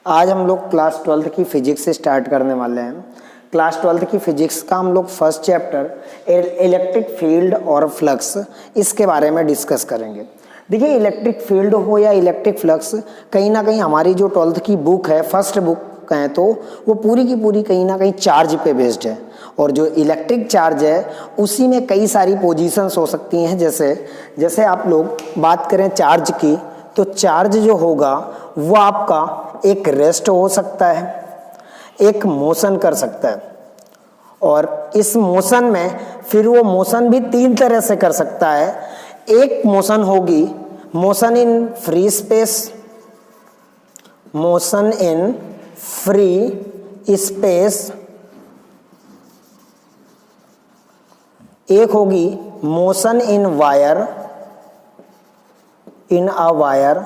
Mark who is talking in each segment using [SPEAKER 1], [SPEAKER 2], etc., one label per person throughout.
[SPEAKER 1] आज हम लोग क्लास 12th की फिजिक्स से स्टार्ट करने वाले हैं। क्लास 12th की फिजिक्स का हम लोग फर्स्ट चैप्टर इलेक्ट्रिक फील्ड और फ्लक्स इसके बारे में डिस्कस करेंगे। देखिए, इलेक्ट्रिक फील्ड हो या इलेक्ट्रिक फ्लक्स, कहीं ना कहीं हमारी जो 12th की बुक है, फर्स्ट बुक कहें तो वो पूरी की पूरी कहीं ना कहीं चार्ज पे बेस्ड है। और जो इलेक्ट्रिक चार्ज है उसी में कई सारी पोजीशंस हो सकती हैं। जैसे आप लोग बात करें चार्ज की, तो चार्ज जो होगा वो आपका एक रेस्ट हो सकता है, एक मोशन कर सकता है, और इस मोशन में फिर वो मोशन भी तीन तरह से कर सकता है। एक मोशन होगी motion in free space, motion in free space, एक होगी motion in wire, in a wire,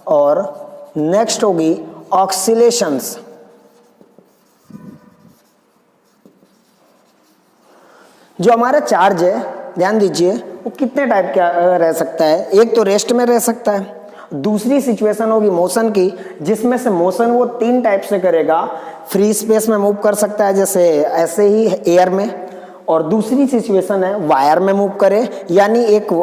[SPEAKER 1] और नेक्स्ट होगी ऑक्सीलेशंस। जो हमारा चार्ज है, ध्यान दीजिए, वो कितने टाइप का रह सकता है। एक तो रेस्ट में रह सकता है, दूसरी सिचुएशन होगी मोशन की, जिसमें से मोशन वो तीन टाइप से करेगा। फ्री स्पेस में मूव कर सकता है, जैसे ऐसे ही एयर में, और दूसरी सिचुएशन है वायर में मूव करे, यानी एक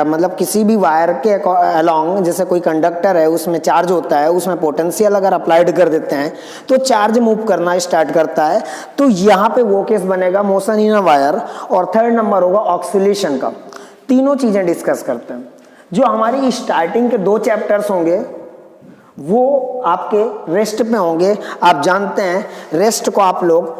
[SPEAKER 1] मतलब किसी भी वायर के अलोंग, जैसे कोई कंडक्टर है उसमें चार्ज होता है, उसमें पोटेंशियल अगर अप्लाइड कर देते हैं तो चार्ज मूव करना स्टार्ट करता है। तो यहाँ पे वो केस बनेगा मोशन इन अ वायर। और थर्ड नंबर होगा ऑक्सीलेशन का। तीनों चीजें डिस्कस करते हैं। जो हमारी स्टार्टिंग के दो चैप्टर्स होंगे वो आपके रेस्ट पे होंगे। आप जानते हैं रेस्ट को आप लोग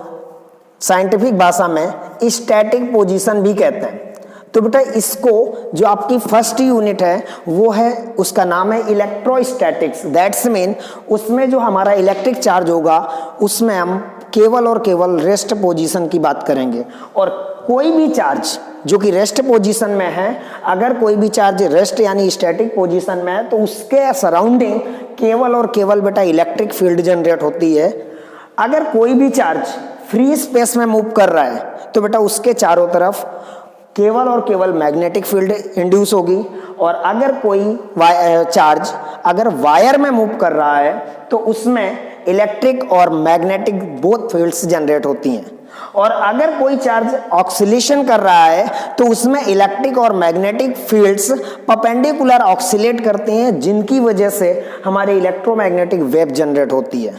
[SPEAKER 1] साइंटिफिक भाषा में स्टैटिक पोजीशन भी कहते हैं। तो बेटा, इसको जो आपकी फर्स्ट यूनिट है वो है, उसका नाम है इलेक्ट्रोस्टैटिक्स। दैट्स मीन उसमें जो हमारा इलेक्ट्रिक चार्ज होगा उसमें हम केवल और केवल रेस्ट पोजीशन की बात करेंगे। और कोई भी चार्ज जो कि रेस्ट पोजीशन में है, अगर कोई भी चार्ज रेस्ट यानी स्टैटिक पोजीशन में है, तो उसके सराउंडिंग केवल और केवल बेटा इलेक्ट्रिक फील्ड जनरेट होती है। अगर कोई भी चार्ज फ्री स्पेस में मूव कर रहा है तो बेटा उसके चारों तरफ केवल और केवल मैग्नेटिक फील्ड इंड्यूस होगी। और अगर कोई चार्ज अगर वायर में मूव कर रहा है तो उसमें इलेक्ट्रिक और मैग्नेटिक बोथ फील्ड्स जनरेट होती हैं। और अगर कोई चार्ज ऑक्सीलेशन कर रहा है तो उसमें इलेक्ट्रिक और मैग्नेटिक फील्ड्स परपेंडिकुलर ऑक्सीलेट करती हैं, जिनकी वजह से हमारे इलेक्ट्रोमैग्नेटिक वेव जनरेट होती है।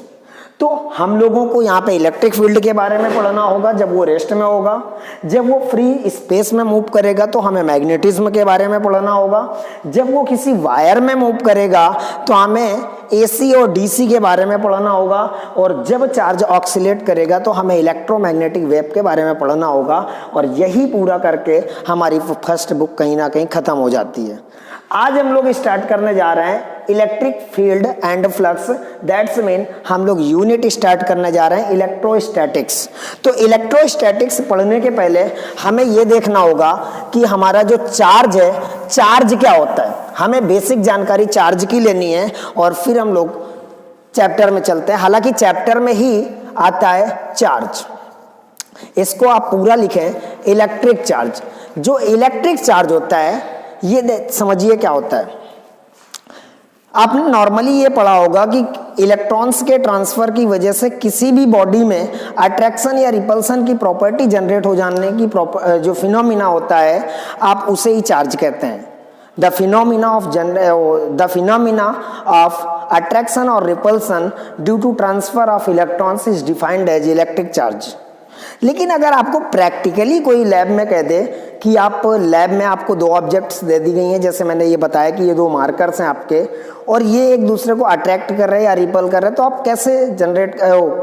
[SPEAKER 1] तो हम लोगों को यहाँ पे इलेक्ट्रिक फील्ड के बारे में पढ़ना होगा जब वो रेस्ट में होगा। जब वो फ्री स्पेस में मूव करेगा तो हमें मैग्नेटिज्म के बारे में पढ़ना होगा। जब वो किसी वायर में मूव करेगा तो हमें एसी और डीसी के बारे में पढ़ना होगा। और जब चार्ज ऑक्सीलेट करेगा तो हमें इलेक्ट्रोमैग्नेटिक वेव के बारे में पढ़ना होगा। और यही पूरा करके हमारी फर्स्ट बुक कहीं ना कहीं खत्म हो जाती है। आज हम लोग स्टार्ट करने जा रहे हैं electric field and flux. That's mean हम लोग यूनिट स्टार्ट करने जा रहे हैं इलेक्ट्रोस्टैटिक्स। तो इलेक्ट्रोस्टैटिक्स पढ़ने के पहले हमें यह देखना होगा कि हमारा जो चार्ज है, चार्ज क्या होता है। हमें बेसिक जानकारी चार्ज की लेनी है और फिर हम लोग चैप्टर में चलते हैं। हालांकि चैप्टर में ही आता है चार्ज, इसको आप पूरा लिखें इलेक्ट्रिक चार्ज। जो इलेक्ट्रिक चार्ज होता है ये समझिए क्या होता है। आपने नॉर्मली ये पढ़ा होगा कि इलेक्ट्रॉन्स के ट्रांसफर की वजह से किसी भी बॉडी में अट्रैक्शन या रिपल्सन की प्रॉपर्टी जनरेट हो जाने की जो फिनोमिना होता है, आप उसे ही चार्ज कहते हैं। द फिनोमिना ऑफ अट्रैक्शन और repulsion due to transfer of electrons is defined as electric charge. लेकिन अगर आपको प्रैक्टिकली कोई लैब में कह दे कि आप लैब में आपको दो ऑब्जेक्ट्स दे दी गई हैं, जैसे मैंने ये बताया कि ये दो मार्कर्स हैं आपके और ये एक दूसरे को अट्रैक्ट कर रहे हैं या रिपल कर रहे हैं, तो आप कैसे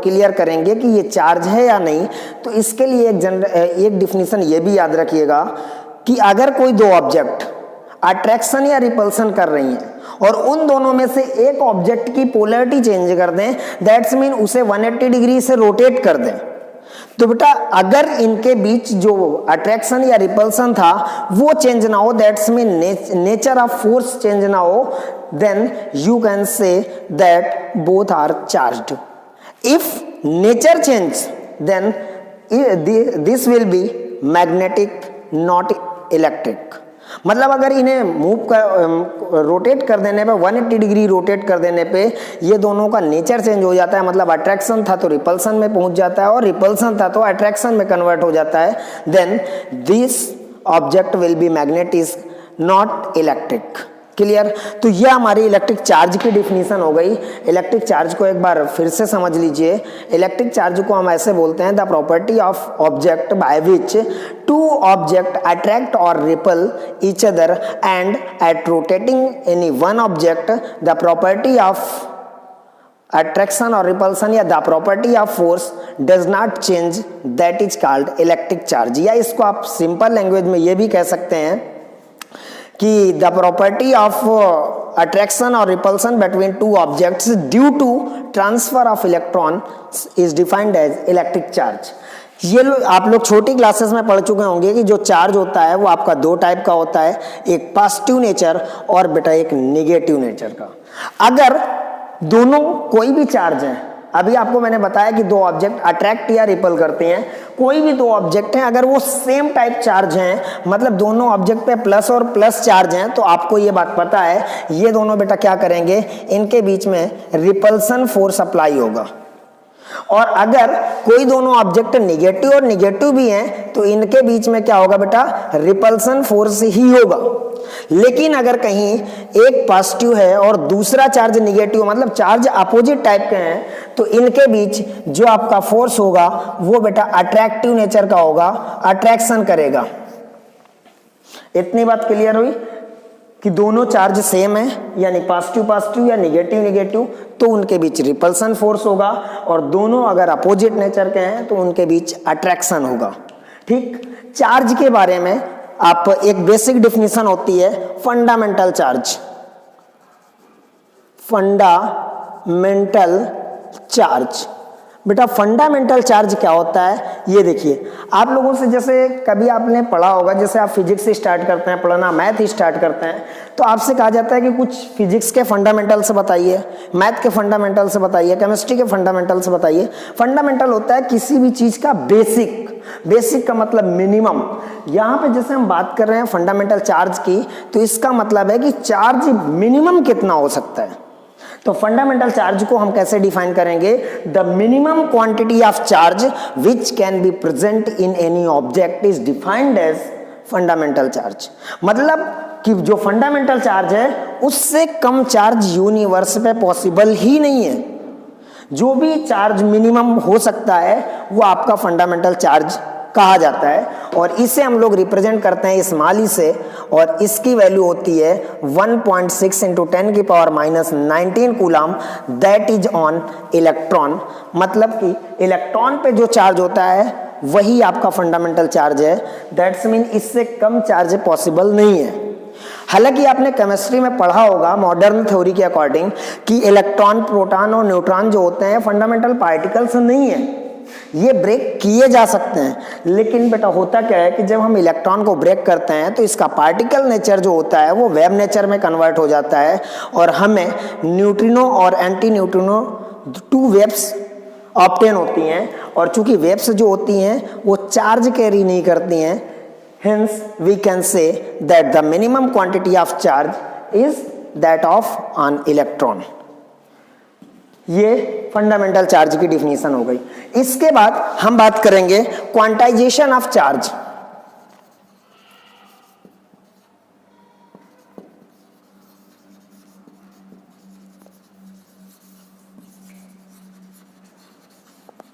[SPEAKER 1] क्लियर करेंगे कि ये चार्ज है या नहीं। तो इसके लिए एक डिफिनीशन ये भी याद रखिएगा कि अगर कोई दो ऑब्जेक्ट अट्रैक्शन या रिपल्सन कर रही हैं और उन दोनों में से एक ऑब्जेक्ट की पोलैरिटी चेंज कर दें, दैट्स मीन उसे 180 डिग्री से रोटेट कर दें, तो बेटा अगर इनके बीच जो अट्रैक्शन या रिपल्सन था वो चेंज ना हो, that's mean nature of force change ना हो, then you can say that both are charged. If nature change then this will be magnetic not electric. मतलब अगर इन्हें रोटेट कर देने पे 180 डिग्री रोटेट कर देने पे ये दोनों का नेचर चेंज हो जाता है, मतलब अट्रैक्शन था तो रिपल्सन में पहुंच जाता है और रिपल्सन था तो अट्रैक्शन में कन्वर्ट हो जाता है, then this object will be magnetic not electric. Clear? तो ये हमारी इलेक्ट्रिक चार्ज की डिफिनीशन हो गई। इलेक्ट्रिक चार्ज को एक बार फिर से समझ लीजिए। इलेक्ट्रिक चार्ज को हम ऐसे बोलते हैं, the property of object by which two object attract or repel each other and at rotating any one object the property of attraction और रिपल्सन या the property of force does not change, that is called electric charge. या इसको आप simple language में ये भी कह सकते हैं कि द प्रॉपर्टी ऑफ अट्रैक्शन और repulsion between two objects due to transfer of electron is defined as electric charge. ये आप लोग छोटी क्लासेस में पढ़ चुके होंगे कि जो चार्ज होता है वो आपका दो टाइप का होता है, एक पॉजिटिव नेचर और बेटा एक नेगेटिव नेचर का। अगर दोनों कोई भी चार्ज है, अभी आपको मैंने बताया कि दो ऑब्जेक्ट अट्रैक्ट या रिपल करते हैं, कोई भी दो ऑब्जेक्ट हैं अगर वो सेम टाइप चार्ज हैं, मतलब दोनों ऑब्जेक्ट पे प्लस और प्लस चार्ज हैं, तो आपको ये बात पता है ये दोनों बेटा क्या करेंगे, इनके बीच में रिपल्सन फोर्स अप्लाई होगा। और अगर कोई दोनों ऑब्जेक्ट नेगेटिव और नेगेटिव भी हैं तो इनके बीच में क्या होगा बेटा, रिपल्सन फोर्स ही होगा। लेकिन अगर कहीं एक पॉजिटिव है और दूसरा चार्ज नेगेटिव, मतलब चार्ज अपोजिट टाइप के हैं, तो इनके बीच जो आपका फोर्स होगा वो बेटा अट्रैक्टिव नेचर का होगा, अट्रैक्शन करेगा। इतनी बात क्लियर हुई कि दोनों चार्ज सेम है, यानी पॉजिटिव पॉजिटिव या नेगेटिव नेगेटिव, तो उनके बीच रिपल्सन फोर्स होगा, और दोनों अगर अपोजिट नेचर के हैं तो उनके बीच अट्रैक्शन होगा। ठीक, चार्ज के बारे में आप एक बेसिक डिफिनीशन होती है फंडामेंटल चार्ज। फंडामेंटल चार्ज बेटा, फंडामेंटल चार्ज क्या होता है ये देखिए। आप लोगों से जैसे कभी आपने पढ़ा होगा, जैसे आप फिजिक्स से स्टार्ट करते हैं पढ़ना, मैथ स्टार्ट करते हैं, तो आपसे कहा जाता है कि कुछ फिजिक्स के फंडामेंटल से बताइए, मैथ के फंडामेंटल से बताइए, केमिस्ट्री के फंडामेंटल से बताइए। फंडामेंटल होता है किसी भी चीज का बेसिक, बेसिक का मतलब मिनिमम। यहाँ पे जैसे हम बात कर रहे हैं फंडामेंटल चार्ज की, तो इसका मतलब है कि चार्ज मिनिमम कितना हो सकता है। तो फंडामेंटल चार्ज को हम कैसे डिफाइन करेंगे, the minimum quantity of charge which can be present in any object is defined as fundamental charge. मतलब कि जो फंडामेंटल चार्ज है उससे कम चार्ज यूनिवर्स पे पॉसिबल ही नहीं है। जो भी चार्ज मिनिमम हो सकता है वो आपका फंडामेंटल चार्ज कहा जाता है, और इसे हम लोग रिप्रेजेंट करते हैं स्मॉल ई से, और इसकी वैल्यू होती है 1.6 × 10⁻⁻19 coulomb, that is on electron. मतलब कि इलेक्ट्रॉन पे जो चार्ज होता है वही आपका फंडामेंटल चार्ज है। दैट्स मीन इससे कम चार्ज पॉसिबल नहीं है। हालांकि आपने केमिस्ट्री में पढ़ा होगा मॉडर्न थ्योरी के अकॉर्डिंग कि इलेक्ट्रॉन, प्रोटॉन और न्यूट्रॉन जो होते हैं फंडामेंटल पार्टिकल्स नहीं है, ये ब्रेक किए जा सकते हैं। लेकिन बेटा होता क्या है कि जब हम इलेक्ट्रॉन को ब्रेक करते हैं तो इसका पार्टिकल नेचर जो होता है वो वेव नेचर में कन्वर्ट हो जाता है, और हमें न्यूट्रिनो और anti neutrino two waves obtain होती हैं। और चूंकि वेव्स जो होती हैं वो चार्ज कैरी नहीं करती हैं, hence we can say that the minimum quantity of charge is that of an electron। ये फंडामेंटल चार्ज की डिफिनीशन हो गई। इसके बाद हम बात करेंगे quantization of charge.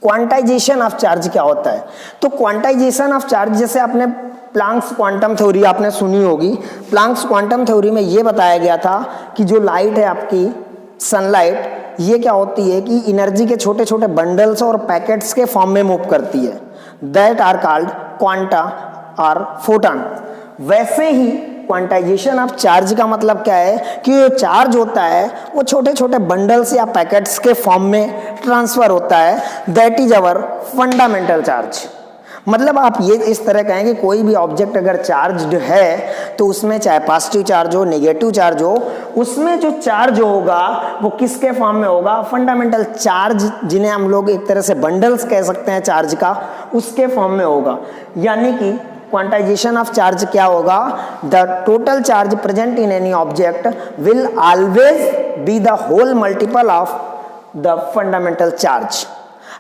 [SPEAKER 1] Quantization of charge क्या होता है? तो क्वांटाइजेशन ऑफ चार्ज, जैसे आपने प्लांक्स क्वांटम थ्योरी आपने सुनी होगी। प्लांक्स क्वांटम थ्योरी में ये बताया गया था कि जो लाइट है आपकी सनलाइट, ये क्या होती है कि एनर्जी के छोटे छोटे बंडल्स और पैकेट्स के फॉर्म में मूव करती है, दैट आर कॉल्ड क्वांटा और फोटॉन। वैसे ही क्वांटाइजेशन ऑफ चार्ज का मतलब क्या है कि जो चार्ज होता है वो छोटे छोटे बंडल्स या पैकेट्स के फॉर्म में ट्रांसफर होता है, that is our fundamental charge. मतलब आप ये इस तरह कहें कि कोई भी ऑब्जेक्ट अगर चार्ज्ड है तो उसमें चाहे पॉजिटिव चार्ज हो, नेगेटिव चार्ज हो, उसमें जो चार्ज होगा वो किसके फॉर्म में होगा, फंडामेंटल चार्ज, जिन्हें हम लोग एक तरह से बंडल्स कह सकते हैं चार्ज का, उसके फॉर्म में होगा। यानी कि क्वांटाइजेशन ऑफ चार्ज क्या होगा, the total charge present in any object will always be the whole multiple of the fundamental charge.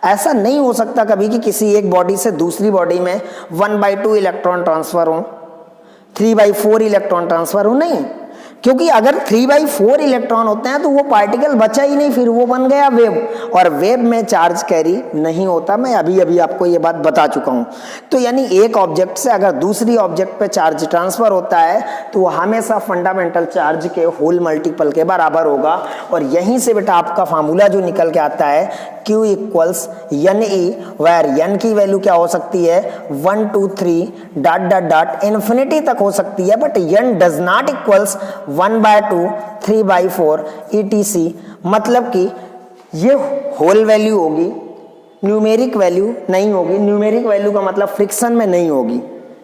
[SPEAKER 1] ऐसा नहीं हो सकता कभी कि किसी एक बॉडी से दूसरी बॉडी में 1/2 इलेक्ट्रॉन ट्रांसफर हो, 3/4 इलेक्ट्रॉन ट्रांसफर हो, नहीं, क्योंकि अगर 3/4 इलेक्ट्रॉन होते हैं तो वो पार्टिकल बचा ही नहीं, फिर वो बन गया वेव, और वेव में चार्ज कैरी नहीं होता। मैं अभी अभी आपको ये बात बता चुका हूं। तो यानी एक ऑब्जेक्ट से अगर दूसरी ऑब्जेक्ट पे चार्ज ट्रांसफर होता है तो वो हमेशा फंडामेंटल चार्ज के होल मल्टीपल के बराबर होगा। और यहीं से बेटा आपका फार्मूला जो निकल के आता है Q equals n e, where n की वैल्यू क्या हो सकती है 1 2 3 डॉट डॉट डॉट इन्फिनिटी तक हो सकती है, but n does not equals 1/2 3/4 ETC। मतलब कि ये होल वैल्यू होगी, न्यूमेरिक वैल्यू नहीं होगी। न्यूमेरिक वैल्यू का मतलब फ्रिक्शन में नहीं होगी।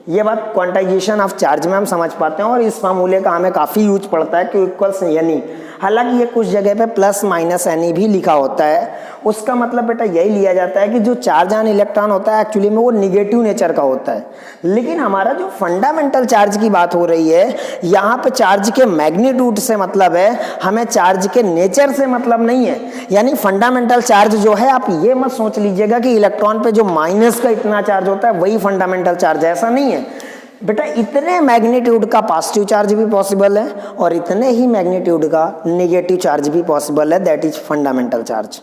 [SPEAKER 1] ये बात क्वांटाइजेशन ऑफ चार्ज में हम समझ पाते हैं और इस फार्मूले का हमें काफ़ी यूज पड़ता है Q इक्वल्स एन। हालांकि ये कुछ जगह पे प्लस माइनस एन भी लिखा होता है, उसका मतलब बेटा यही लिया जाता है कि जो चार्ज ऑन इलेक्ट्रॉन होता है एक्चुअली में वो निगेटिव नेचर का होता है। लेकिन हमारा जो फंडामेंटल चार्ज की बात हो रही है, यहाँ पे चार्ज के मैग्नीट्यूड से मतलब है, हमें चार्ज के नेचर से मतलब नहीं है। यानी फंडामेंटल चार्ज जो है, आप ये मत सोच लीजिएगा कि इलेक्ट्रॉन पे जो माइनस का इतना चार्ज होता है वही फंडामेंटल चार्ज है, ऐसा नहीं है बेटा। इतने मैग्नीट्यूड का पॉजिटिव चार्ज भी पॉसिबल है और इतने ही मैग्नीट्यूड का नेगेटिव चार्ज भी पॉसिबल है, दैट इज फंडामेंटल चार्ज।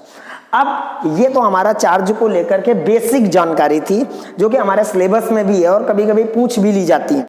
[SPEAKER 1] अब ये तो हमारा चार्ज को लेकर के बेसिक जानकारी थी जो कि हमारे सिलेबस में भी है और कभी कभी पूछ भी ली जाती है।